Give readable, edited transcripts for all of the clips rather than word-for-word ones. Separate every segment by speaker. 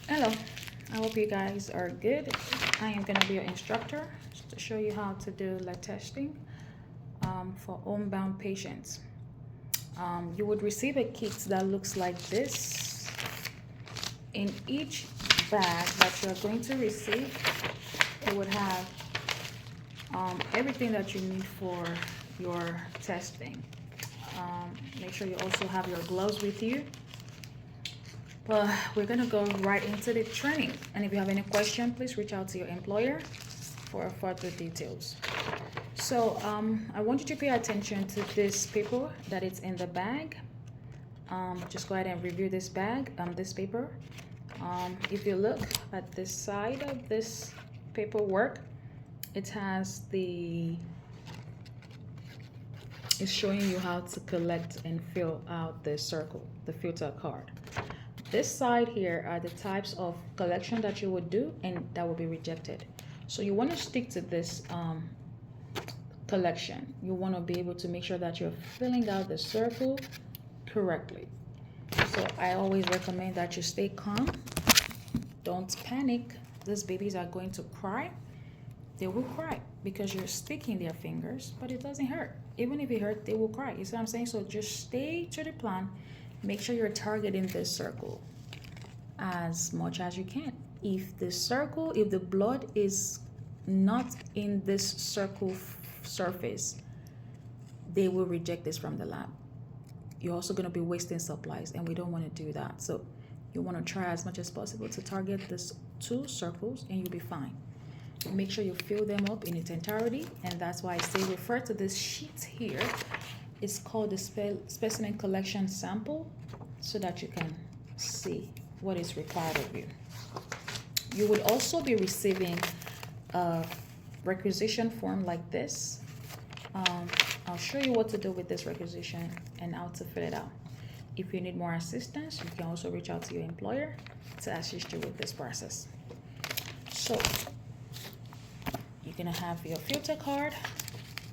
Speaker 1: Hello, I hope you guys are good. I am going to be your instructor to show you how to do lead testing for homebound patients. You would receive a kit that looks like this. In each bag that you're going to receive, it would have everything that you need for your testing. Make sure you also have your gloves with you. But we're gonna go right into the training. And if you have any question, please reach out to your employer for further details. So I want you to pay attention to this paper that is in the bag. Just go ahead and review this bag, this paper. If you look at this side of this paperwork, it has it's showing you how to collect and fill out the circle, the filter card. This side here are the types of collection that you would do and that will be rejected. So you want to stick to this collection. You want to be able to make sure that you're filling out the circle correctly. So I always recommend that you stay calm. Don't panic. These babies are going to cry. They will cry because you're sticking their fingers, but it doesn't hurt. Even if it hurts, they will cry. You see what I'm saying? So just stay to the plan. Make sure you're targeting this circle as much as you can. If the blood is not in this circle surface, they will reject this from the lab. You're also going to be wasting supplies, and we don't want to do that. So you want to try as much as possible to target these two circles, and you'll be fine. Make sure you fill them up in its entirety, and that's why I say refer to this sheet here. It's called the specimen collection sample, so that you can see what is required of you. You would also be receiving a requisition form like this. I'll show you what to do with this requisition and how to fill it out. If you need more assistance, you can also reach out to your employer to assist you with this process. So you're gonna have your filter card,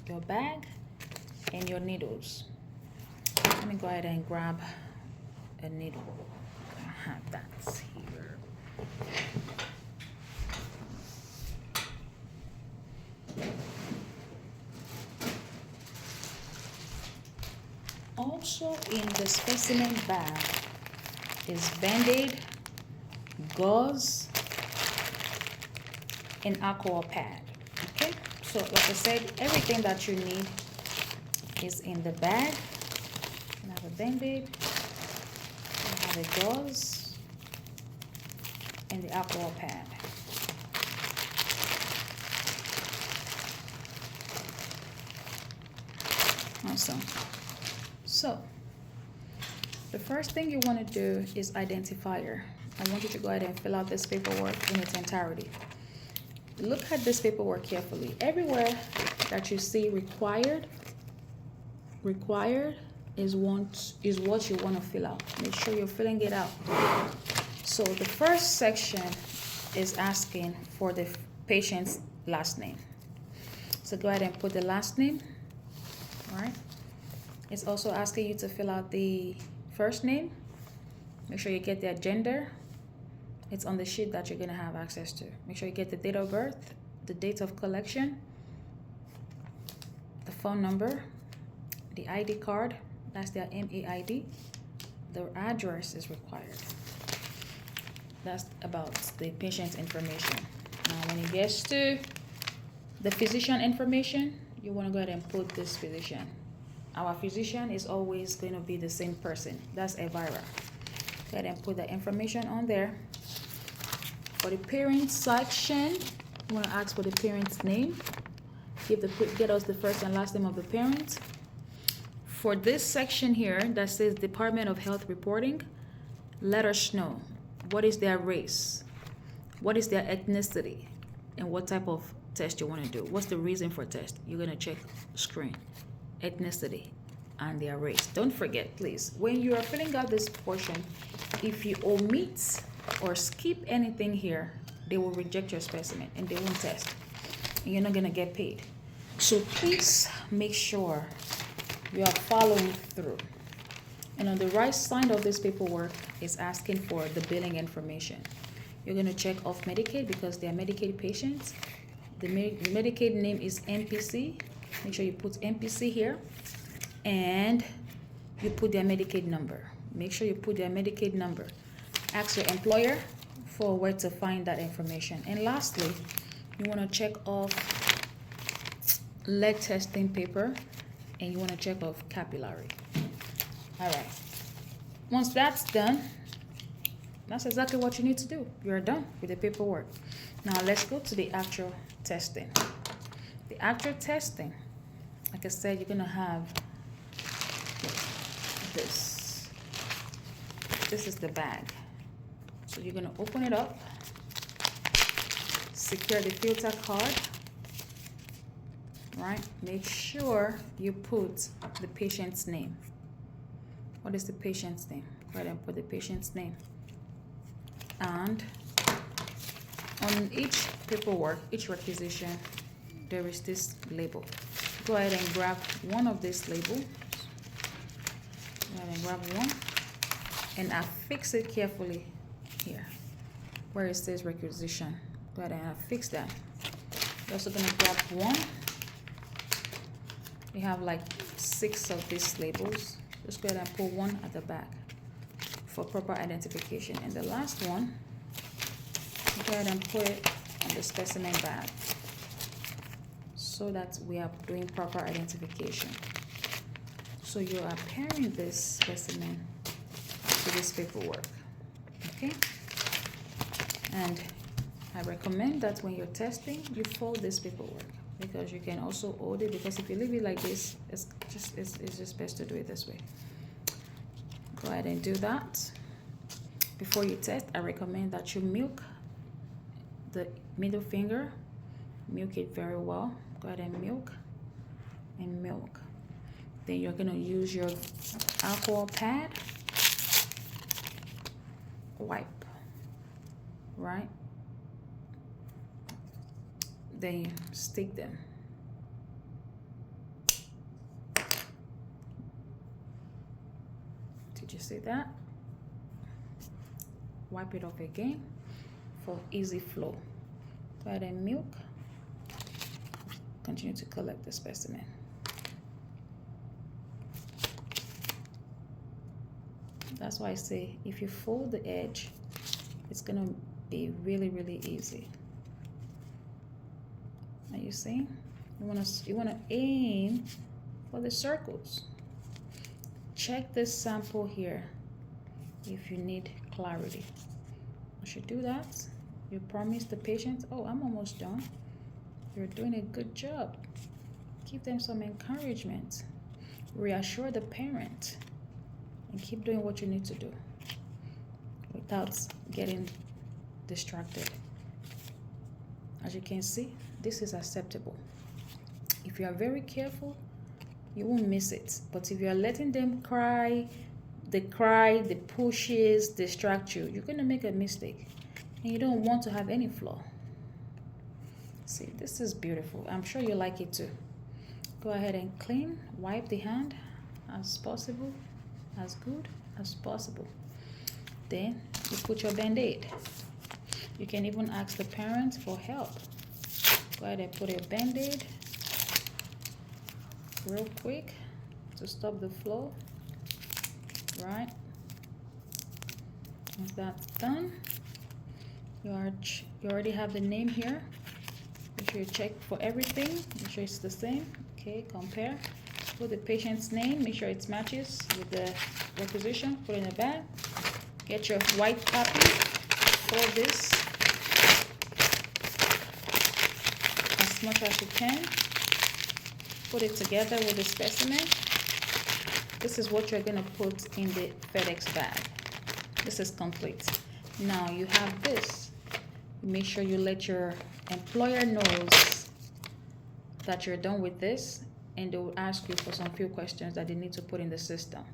Speaker 1: your bag, and your needles. Let me go ahead and grab a needle. I have that here. Also in the specimen bag is Band-Aid, gauze, and alcohol pad. Okay, so like I said, everything that you need is in the bag. I have a Band-Aid, I have a gauze, and the alcohol pad. Awesome. So the first thing you want to do is identifier. I want you to go ahead and fill out this paperwork in its entirety. Look at this paperwork carefully. Everywhere that you see required is what you want to fill out. Make sure you're filling it out. So the first section is asking for the patient's last name. So go ahead and put the last name. All right. It's also asking you to fill out the first name. Make sure you get their gender. It's on the sheet that you're going to have access to. Make sure you get the date of birth, the date of collection, the phone number, the ID card, that's their MAID. The address is required. That's about the patient's information. Now, when it gets to the physician information, you want to go ahead and put this physician. Our physician is always going to be the same person. That's Elvira. Go ahead and put the information on there. For the parent section, you want to ask for the parent's name. Get us the first and last name of the parent. For this section here that says Department of Health Reporting, let us know what is their race, what is their ethnicity, and what type of test you want to do. What's the reason for test? You're going to check screen, ethnicity, and their race. Don't forget, please, when you are filling out this portion, if you omit or skip anything here, they will reject your specimen and they won't test. And you're not going to get paid. So please make sure you are following through. And on the right side of this paperwork is asking for the billing information. You're going to check off Medicaid because they are Medicaid patients. The Medicaid name is MPC. Make sure you put MPC here. And you put their Medicaid number. Make sure you put their Medicaid number. Ask your employer for where to find that information. And lastly, you want to check off leg testing paper, and you want to check off capillary. All right. Once that's done, that's exactly what you need to do. You're done with the paperwork. Now let's go to the actual testing. The actual testing, like I said, you're gonna have this. This is the bag. So you're gonna open it up, secure the filter card, right? Make sure you put the patient's name. What is the patient's name? Go ahead and put the patient's name. And on each paperwork, each requisition, there is this label. Go ahead and grab one of these labels. Go ahead and grab one and affix it carefully here where it says requisition. Go ahead and affix that. You're also going to grab one. We have like 6 of these labels. Just go ahead and put one at the back for proper identification. And the last one, go ahead and put it on the specimen bag so that we are doing proper identification. So you are pairing this specimen to this paperwork, okay? And I recommend that when you're testing, you fold this paperwork because you can also hold it, because if you leave it like this, it's just best to do it this way. Go ahead and do that. Before you test, I recommend that you milk the middle finger. Milk it very well. Go ahead and milk and milk. Then you're gonna use your alcohol pad. Wipe, right? Then you stick them. Did you see that? Wipe it off again for easy flow. Go ahead and milk. Continue to collect the specimen. That's why I say if you fold the edge, it's gonna be really, really easy. Are you seeing? You wanna aim for the circles. Check this sample here if you need clarity. Once you do that, you promise the patient, oh, I'm almost done. You're doing a good job. Give them some encouragement. Reassure the parent and keep doing what you need to do without getting distracted. As you can see, this is acceptable. If you are very careful, you won't miss it. But if you are letting them cry, the pushes distract you, you're gonna make a mistake. And you don't want to have any flaw. See, this is beautiful. I'm sure you like it too. Go ahead and clean, wipe the hand as possible, as good as possible. Then you put your band-aid. You can even ask the parents for help. Go ahead and put a band-aid real quick to stop the flow, right? Once that's done, you already have the name here. Make sure you check for everything. Make sure it's the same. Okay, compare. Put the patient's name. Make sure it matches with the requisition. Put it in the bag. Get your white copy. Fold this as much as you can. Put it together with the specimen. This is what you're gonna put in the FedEx bag. This is complete. Now you have this. Make sure you let your employer knows that you're done with this, and they will ask you for some few questions that they need to put in the system.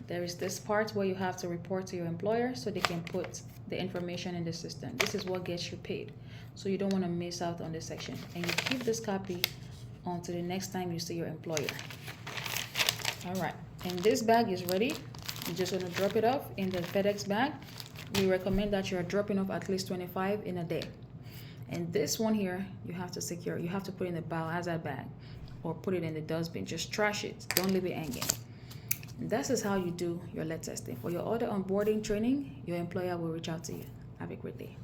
Speaker 1: There is this part where you have to report to your employer so they can put the information in the system. This is what gets you paid. So you don't want to miss out on this section. And you keep this copy until the next time you see your employer. All right, and this bag is ready. You're just going to drop it off in the FedEx bag. we recommend that you're dropping off at least 25 in a day. And this one here, you have to secure. You have to put in the biohazard bag or put it in the dustbin. Just trash it. Don't leave it hanging. And this is how you do your lead testing. For your other onboarding training, your employer will reach out to you. Have a great day.